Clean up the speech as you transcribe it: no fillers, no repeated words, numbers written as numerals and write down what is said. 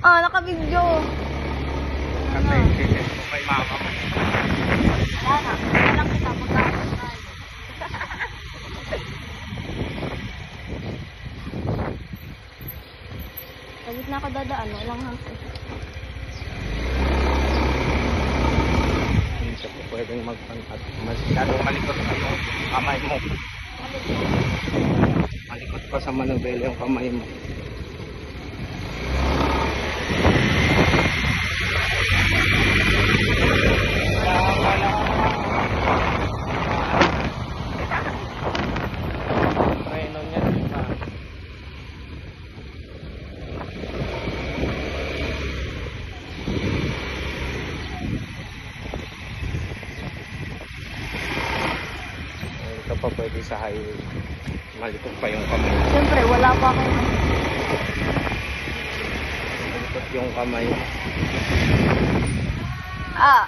Ah, naka-video. Kasi sisip ko kay mama mo. Wala na. Walang kita. Magkakaroon tayo. Sa gitna ka dadaan. Walang hangko. Hindi siya po pwedeng magpantat. Masyadong malikot na yung kamay mo. Malikot pa sa manubela yung kamay mo. Preno niya, diba? Hindi ka pa pwede sa highway. Malikot pa yung kamay. Siyempre, wala pa akong... Malikot yung kamay. Ah,